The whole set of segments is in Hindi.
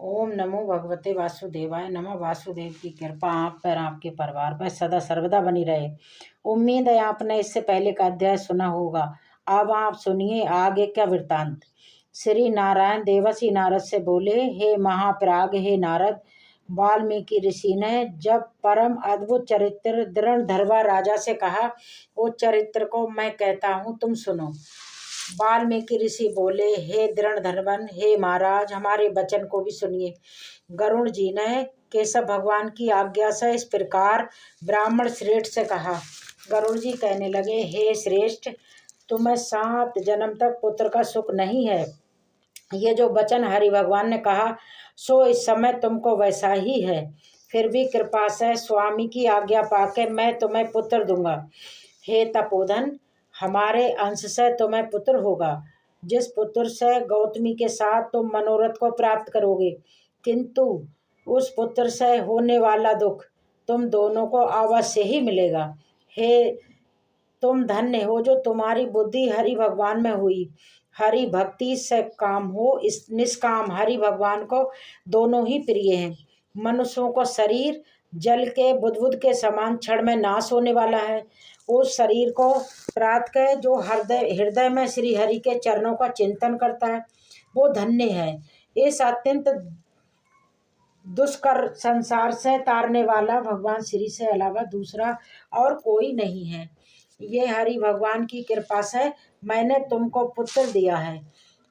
ओम नमो भगवते वासुदेवाय नमः। वासुदेव की कृपा आप पर, आपके परिवार पर सदा सर्वदा बनी रहे। उम्मीद है आपने इससे पहले का अध्याय सुना होगा। अब आप सुनिए आगे का वृतांत। श्री नारायण देवर्षि नारद से बोले, हे महाप्राग, हे नारद, वाल्मीकि ऋषि ने जब परम अद्भुत चरित्र दृढ़धर्वा राजा से कहा, उस चरित्र को मैं कहता हूँ, तुम सुनो। वाल्मीकि ऋषि बोले, हे दृढ़धर्मन, हे महाराज, हमारे वचन को भी सुनिए। गरुड़ जी ने केशव भगवान की आज्ञा से इस प्रकार ब्राह्मण श्रेष्ठ से कहा। गरुड़ जी कहने लगे, हे श्रेष्ठ, तुम्हें 7 जन्म तक पुत्र का सुख नहीं है। ये जो वचन हरि भगवान ने कहा सो इस समय तुमको वैसा ही है। फिर भी कृपा से स्वामी की आज्ञा पाकर मैं तुम्हें पुत्र दूंगा। हे तपोधन, हमारे अंश से तुम्हें पुत्र होगा, जिस पुत्र से गौतमी के साथ तुम मनोरथ को प्राप्त करोगे। किंतु उस पुत्र से होने वाला दुख तुम दोनों को अवश्य ही मिलेगा। हे तुम धन्य हो जो तुम्हारी बुद्धि हरि भगवान में हुई। हरि भक्ति से काम हो, इस निष्काम हरि भगवान को दोनों ही प्रिय हैं। मनुष्यों को शरीर जल के बुदबुद के समान क्षण में नाश होने वाला है। उस शरीर को प्राप्त कर जो हृदय में श्री हरि के चरणों का चिंतन करता है वो धन्य है। इस अत्यंत दुष्कर संसार से तारने वाला भगवान श्री से अलावा दूसरा और कोई नहीं है। ये हरि भगवान की कृपा से मैंने तुमको पुत्र दिया है।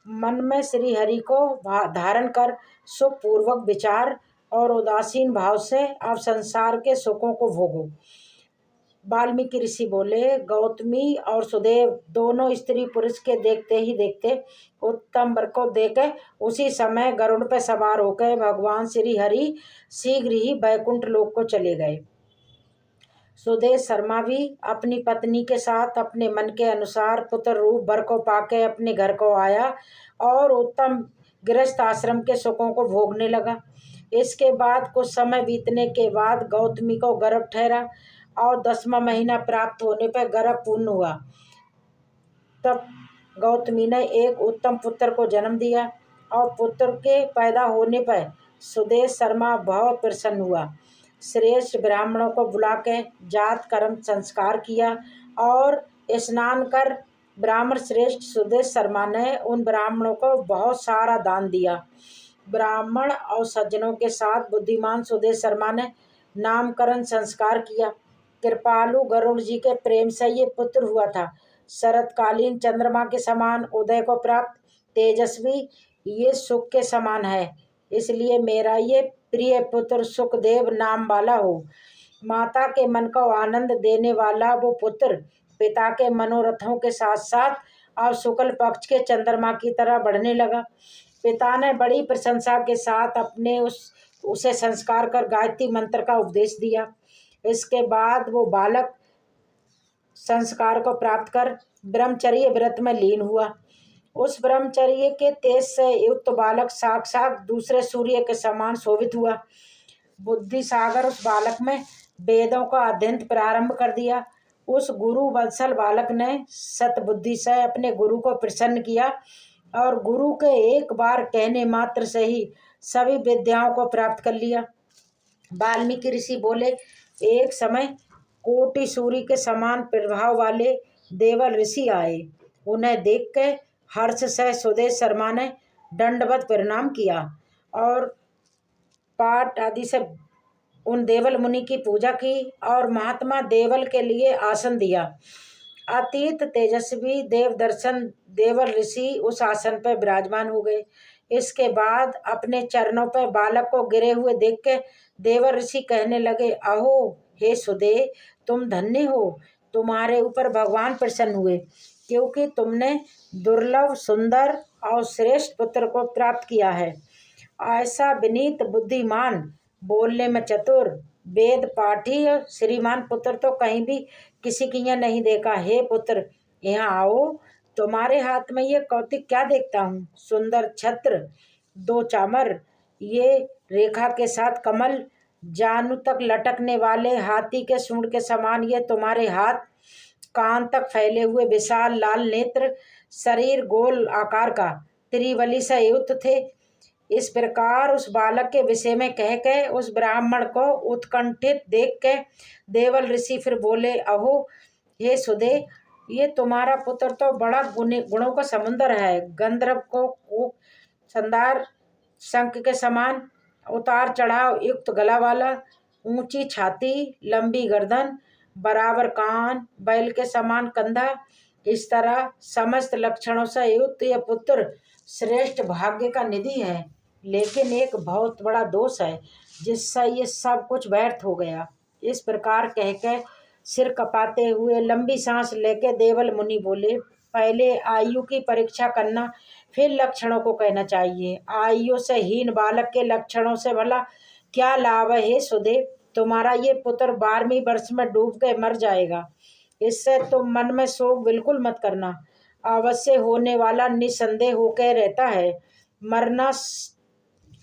मन में श्री हरि को धारण कर सुखपूर्वक विचार और उदासीन भाव से आप संसार के सुखों को भोगो। वाल्मीकि ऋषि बोले, गौतमी और सुदेव दोनों स्त्री पुरुष के देखते ही देखते उत्तम वर को देकर उसी समय गरुड़ पर सवार होकर भगवान श्री हरि शीघ्र ही वैकुंठ लोक को चले गए। सुदेव शर्मा भी अपनी पत्नी के साथ अपने मन के अनुसार पुत्र रूप वर को पाके अपने घर को आया और उत्तम गृहस्थ आश्रम के सुखों को भोगने लगा। इसके बाद कुछ समय बीतने के बाद गौतमी को गर्भ ठहरा और 10वां महीना प्राप्त होने पर गर्भ पूर्ण हुआ। तब गौतमी ने एक उत्तम पुत्र को जन्म दिया और पुत्र के पैदा होने पर सुदेव शर्मा बहुत प्रसन्न हुआ। श्रेष्ठ ब्राह्मणों को बुला के जात कर्म संस्कार किया और स्नान कर ब्राह्मण श्रेष्ठ सुदेव शर्मा ने उन ब्राह्मणों को बहुत सारा दान दिया। ब्राह्मण और सज्जनों के साथ बुद्धिमान सुदेव शर्मा ने नामकरण संस्कार किया। कृपालु गरुड़ जी के प्रेम से ये पुत्र हुआ था। शरतकालीन चंद्रमा के समान उदय को प्राप्त तेजस्वी, ये सुख के समान है। इसलिए मेरा ये प्रिय पुत्र सुखदेव नाम वाला हो। माता के मन को आनंद देने वाला वो पुत्र पिता के मनोरथों के साथ साथ अब शुक्ल पक्ष के चंद्रमा की तरह बढ़ने लगा। पिता ने बड़ी प्रशंसा के साथ अपने उसे संस्कार कर गायत्री मंत्र का उपदेश दिया। इसके बाद वो बालक संस्कार को प्राप्त कर ब्रह्मचर्य व्रत में लीन हुआ। उस ब्रह्मचर्य के तेज से युक्त बालक साक्षात दूसरे सूर्य के समान शोभित हुआ। बुद्धि सागर उस बालक में वेदों का अध्ययन प्रारंभ कर दिया। उस गुरु वत्सल बालक ने सतबुद्धि से अपने गुरु को प्रसन्न किया और गुरु के एक बार कहने मात्र से ही सभी विद्याओं को प्राप्त कर लिया। वाल्मीकि ऋषि बोले, एक समय कोटि सूर्य के समान प्रभाव वाले देवल ऋषि आए। उन्हें देख के हर्ष से सुदेव शर्मा ने दंडवत प्रणाम किया और पाठ आदि से उन देवल मुनि की पूजा की और महात्मा देवल के लिए आसन दिया। अतीत तेजस्वी देव दर्शन देवल ऋषि उस आसन पर विराजमान हो गए। इसके बाद अपने चरणों पर बालक को गिरे हुए देख के देवर ऋषि कहने लगे, अहो हे सुदेव, तुम धन्य हो। तुम्हारे ऊपर भगवान प्रसन्न हुए क्योंकि तुमने दुर्लभ सुंदर और श्रेष्ठ पुत्र को प्राप्त किया है। ऐसा विनीत बुद्धिमान, बोलने में चतुर, वेद पाठी और श्रीमान पुत्र तो कहीं भी किसी की यहाँ नहीं देखा। हे पुत्र, यहाँ आओ। तुम्हारे हाथ में ये कौतिक क्या देखता हूँ? सुंदर छत्र, 2 चामर, ये रेखा के साथ कमल, जानु तक लटकने वाले हाथी के सूंड के समान ये तुम्हारे हाथ, कान तक फैले हुए विशाल लाल नेत्र, शरीर गोल आकार का त्रिबली से युक्त थे। इस प्रकार उस बालक के विषय में कह के उस ब्राह्मण को उत्कंठित देख के देवल ऋषि फिर बोले, अहो हे सुदे, ये तुम्हारा पुत्र तो बड़ा गुणों का समुद्र है। गंधर्व को संदार शंख के समान, उतार चढ़ाव युक्त गला वाला, ऊंची छाती, लंबी गर्दन, बराबर कान, बैल के समान कंधा, इस तरह समस्त लक्षणों से युक्त यह पुत्र श्रेष्ठ भाग्य का निधि है। लेकिन एक बहुत बड़ा दोष है जिससे ये सब कुछ व्यर्थ हो गया। इस प्रकार कह के सिर कपाते हुए लंबी सांस लेके देवल मुनि बोले, पहले आयु की परीक्षा करना, फिर लक्षणों को कहना चाहिए। आयु से हीन बालक के लक्षणों से भला क्या लाभ है? हे सुदेव, तुम्हारा ये पुत्र 12वें वर्ष में डूब के मर जाएगा। इससे तुम मन में शोक बिल्कुल मत करना। अवश्य होने वाला निसंदेह होकर रहता है। मरना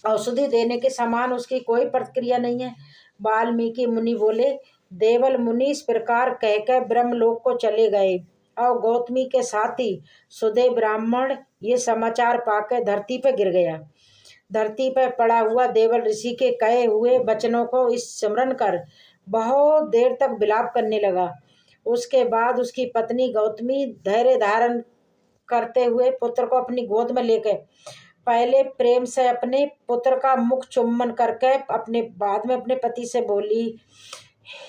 औषधि देने के समान उसकी कोई प्रतिक्रिया नहीं है। वाल्मीकि मुनि बोले, देवल मुनि इस प्रकार कहकर ब्रह्मलोक को चले गए और गौतमी के साथ ही सुदेव ब्राह्मण ये समाचार पाकर धरती पर गिर गया। धरती पर पड़ा हुआ देवल ऋषि के कहे हुए वचनों को स्मरण कर बहुत देर तक विलाप करने लगा। उसके बाद उसकी पत्नी गौतमी धैर्य धारण करते हुए पुत्र को अपनी गोद में लेकर पहले प्रेम से अपने पुत्र का मुख चुम्बन करके बाद में अपने पति से बोली,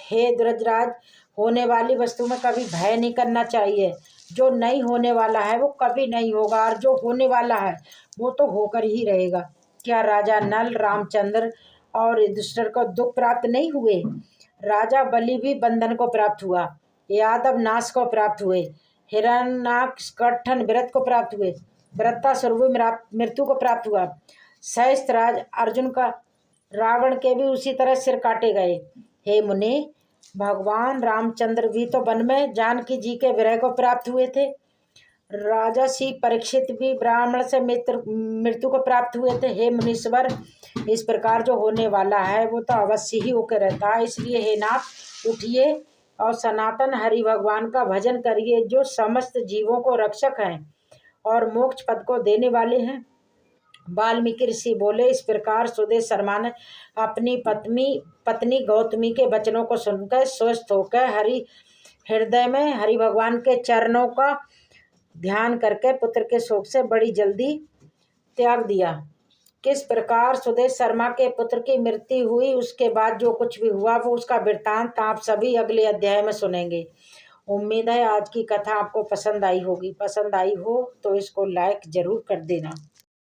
हे द्रुजराज, होने वाली वस्तु में कभी भय नहीं करना चाहिए। जो नहीं होने वाला है वो कभी नहीं होगा, और जो होने वाला है वो तो होकर ही रहेगा। क्या राजा नल, रामचंद्र और युधिष्ठिर को दुख प्राप्त नहीं हुए? राजा बलि भी बंधन को प्राप्त हुआ, यादव नाश को प्राप्त हुए, हिरण्याक्ष कट्ठन व्रत को प्राप्त हुए, वृत्तासुर मृत्यु को प्राप्त हुआ, सहस्त्रराज अर्जुन का रावण के भी उसी तरह सिर काटे गए। हे मुनि, भगवान रामचंद्र भी तो वन में जानकी जी के विरह को प्राप्त हुए थे। राजा श्री परीक्षित भी ब्राह्मण से मृत्यु को प्राप्त हुए थे। हे मुनीश्वर, इस प्रकार जो होने वाला है वो तो अवश्य ही होकर रहता है। इसलिए हे नाथ, उठिए और सनातन हरि भगवान का भजन करिए, जो समस्त जीवों को रक्षक हैं और मोक्ष पद को देने वाले हैं। वाल्मीकि ऋषि बोले। इस प्रकार सुदेव शर्मा ने अपनी पत्नी गौतमी के वचनों को सुनकर स्वस्थ होकर हृदय में हरि भगवान के चरणों का ध्यान करके पुत्र के शोक से बड़ी जल्दी त्याग दिया। किस प्रकार सुदेव शर्मा के पुत्र की मृत्यु हुई, उसके बाद जो कुछ भी हुआ वो उसका वृत्तांत आप सभी अगले अध्याय में सुनेंगे। उम्मीद है आज की कथा आपको पसंद आई होगी। पसंद आई हो तो इसको लाइक जरूर कर देना।